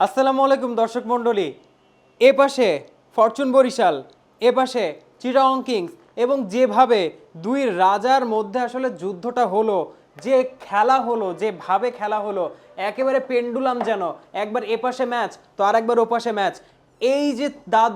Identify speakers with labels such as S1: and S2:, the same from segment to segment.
S1: আসসালামু আলাইকুম দর্শক মণ্ডলী। এ পাশে ফরচুন বরিশাল, এ পাশে চিটাগং কিংস, এবং যেভাবে দুই রাজার মধ্যে আসলে যুদ্ধটা হলো, যে খেলা হলো, যেভাবে খেলা হলো, একেবারে পেন্ডুলাম যেন, একবার এ পাশে ম্যাচ তো আর একবার ও পাশে ম্যাচ। এই যে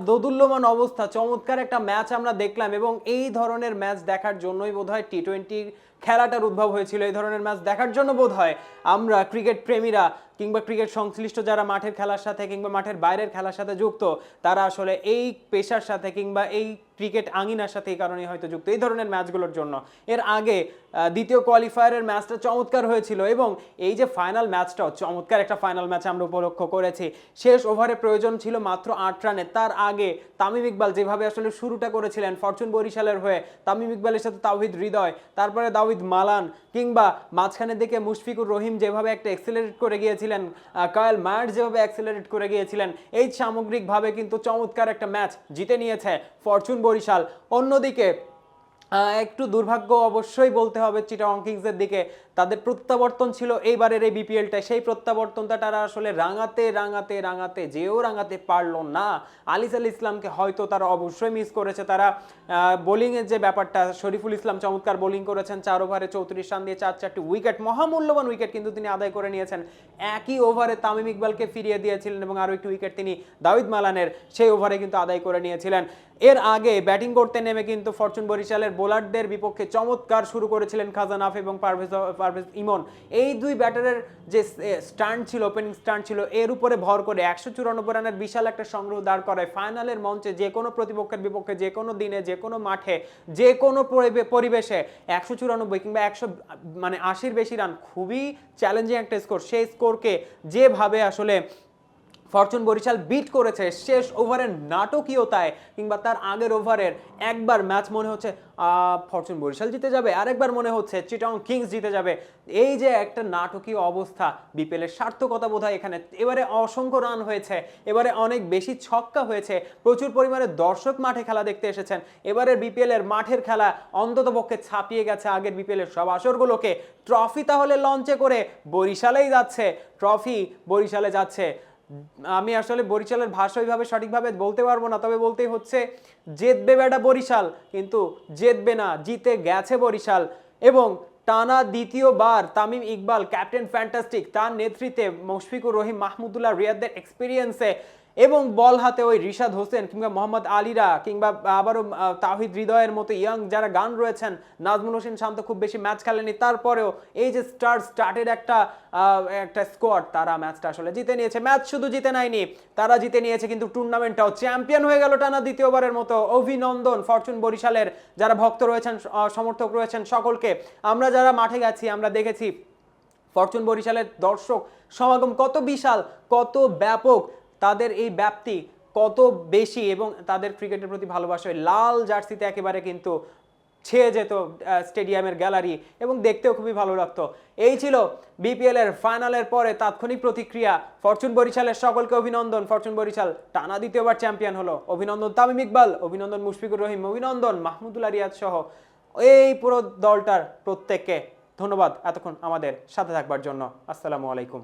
S1: দোদুল্যমান অবস্থা, চমৎকার একটা ম্যাচ আমরা দেখলাম, এবং এই ধরনের ম্যাচ দেখার জন্যই বোধহয় টি-20 খেলাটার উদ্ভব হয়েছিল। এই ধরনের ম্যাচ দেখার জন্য বোধহয় আমরা ক্রিকেট প্রেমীরা কিংবা ক্রিকেট সংশ্লিষ্ট যারা মাঠের খেলার সাথে কিংবা মাঠের বাইরের খেলার সাথে যুক্ত, তারা আসলে এই পেশার সাথে কিংবা এই ক্রিকেট আঙিনার সাথে এই কারণেই হয়তো যুক্ত এই ধরনের ম্যাচগুলোর জন্য। এর আগে দ্বিতীয় কোয়ালিফায়ারের ম্যাচটা চমৎকার হয়েছিল, এবং এই যে ফাইনাল ম্যাচটাও চমৎকার একটা ফাইনাল ম্যাচ আমরা উপলক্ষ করেছি। শেষ ওভারে প্রয়োজন ছিল মাত্র 8 রানে। তার আগে তামিম ইকবাল যেভাবে আসলে শুরুটা করেছিলেন ফরচুন বরিশালের হয়ে, তামিম ইকবালের সাথে তাওহিদ হৃদয়, তারপরে দাউদ মালান, কিংবা মাঝখানের দিকে মুশফিকুর রহিম যেভাবে একটা এক্সেলারেট করে গিয়েছিলেন, কায়েল মায়ার্স যেভাবে অ্যাক্সেলারেট করে গিয়েছিলেন, এই সামগ্রিকভাবে কিন্তু চমৎকার একটা ম্যাচ জিতে নিয়েছে ফরচুন বরিশাল। অন্যদিকে একটু দুর্ভাগ্য অবশ্যই বলতে হবে চিটাগং কিংসের দিকে। তাদের প্রত্যাবর্তন ছিল এইবারের এই বিপিএলটা, সেই প্রত্যাবর্তনটা তারা আসলে রাঙাতে রাঙাতে রাঙাতে যেও রাঙাতে পারলো না। আলিস আল ইসলামকে হয়তো তারা অবশ্যই মিস করেছে। তারা বোলিংয়ের যে ব্যাপারটা, শরীফুল ইসলাম চমৎকার বোলিং করেছেন, 4 ওভারে 34 রান দিয়ে 4টি উইকেট, মহামূল্যবান উইকেট কিন্তু তিনি আদায় করে নিয়েছেন। একই ওভারে তামিম ইকবালকে ফিরিয়ে দিয়েছিলেন, এবং আরও একটি উইকেট তিনি দাউদ মালানের সেই ওভারে কিন্তু আদায় করে নিয়েছিলেন। এর আগে ব্যাটিং করতে নেমে কিন্তু ফরচুন বরিশালের বোলারদের বিপক্ষে চমৎকার শুরু করেছিলেন খাজান আফ এবং পারভেজ ইমন। এই দুই ব্যাটারের যে স্ট্যান্ড ছিল, ওপেনিং স্ট্যান্ড ছিল, এর উপরে ভর করে 194 রানের বিশাল একটা সংগ্রহ দাঁড় করায় ফাইনালের মঞ্চে যে কোনো প্রতিপক্ষের বিপক্ষে যে কোনো দিনে যে কোনো মাঠে যে কোনো পরিবেশে 194 কিংবা 100 মানে 80-র বেশি রান খুবই চ্যালেঞ্জিং একটা স্কোর। সেই স্কোরকে যেভাবে আসলে ফরচুন বরিশাল বিট করেছে শেষ ওভারের নাটকীয়তায়, কিংবা তার আগের ওভারের একবার ম্যাচ মনে হচ্ছে ফরচুন বরিশাল জিতে যাবে, আরেকবার মনে হচ্ছে চিটাগং কিংস জিতে যাবে। এই যে একটা নাটকীয় অবস্থা, বিপিএলের সার্থকতা বোধহয় এখানে। এবারে অসংখ্য রান হয়েছে, এবারে অনেক বেশি ছক্কা হয়েছে, প্রচুর পরিমাণে দর্শক মাঠে খেলা দেখতে এসেছেন। এবারের বিপিএলের মাঠের খেলা অন্ততপক্ষে ছাপিয়ে গেছে আগের বিপিএলের সব আসরগুলোকে। ট্রফি তাহলে লঞ্চে করে বরিশালেই যাচ্ছে, ট্রফি বরিশালে যাচ্ছে। আমি আসলে বরিশালের ভাষা ওইভাবে সঠিকভাবে বলতে পারবো না, তবে বলতেই হচ্ছে জিতবে বেটা বরিশাল, কিন্তু জিতবে না, জিতে গেছে বরিশাল। এবং টানা দ্বিতীয়বার তামিম ইকবাল ক্যাপ্টেন ফ্যান্টাস্টিক, তার নেতৃত্বে মুশফিকুর রহিম, মাহমুদুল্লাহ রিয়াদের এক্সপিরিয়েন্সে, এবং বল হাতে ওই রিশাদ হোসেন কিংবা মোহাম্মদ আলীরা, কিংবা আবারও তাওহিদ হৃদয়ের মতো ইয়াং যারা গান রয়েছেন, নাজমুল হোসেন শান্ত খুব বেশি ম্যাচ খেলেনি, তারপরেও এই যে স্টার্টেড একটা স্কোয়াড, তারা ম্যাচটা আসলে জিতে নিয়েছে। ম্যাচ শুধু জিতে নেয়নি, তারা জিতে নিয়েছে কিন্তু টুর্নামেন্টটাও, চ্যাম্পিয়ন হয়ে গেল টানা দ্বিতীয়বারের মতো। অভিনন্দন ফরচুন বরিশালের যারা ভক্ত রয়েছেন, সমর্থক রয়েছেন সকলকে। আমরা যারা মাঠে গেছি আমরা দেখেছি ফরচুন বরিশালের দর্শক সমাগম কত বিশাল, কত ব্যাপক, তাদের এই ব্যাপ্তি কত বেশি, এবং তাদের ক্রিকেটের প্রতি ভালোবাসা লাল জার্সিতে একেবারে কিন্তু ছেয়ে যেত স্টেডিয়ামের গ্যালারি, এবং দেখতেও খুবই ভালো লাগতো। এই ছিল বিপিএল এর ফাইনালের পরে তাৎক্ষণিক প্রতিক্রিয়া। ফরচুন বরিশালের সকলকে অভিনন্দন, ফরচুন বরিশাল টানা দ্বিতীয়বার চ্যাম্পিয়ন হলো। অভিনন্দন তামিম ইকবাল, অভিনন্দন মুশফিকুর রহিম, অভিনন্দন মাহমুদুল্লাহ রিয়াদ সহ এই পুরো দলটার প্রত্যেককে ধন্যবাদ এতক্ষণ আমাদের সাথে থাকবার জন্য। আসসালামু আলাইকুম।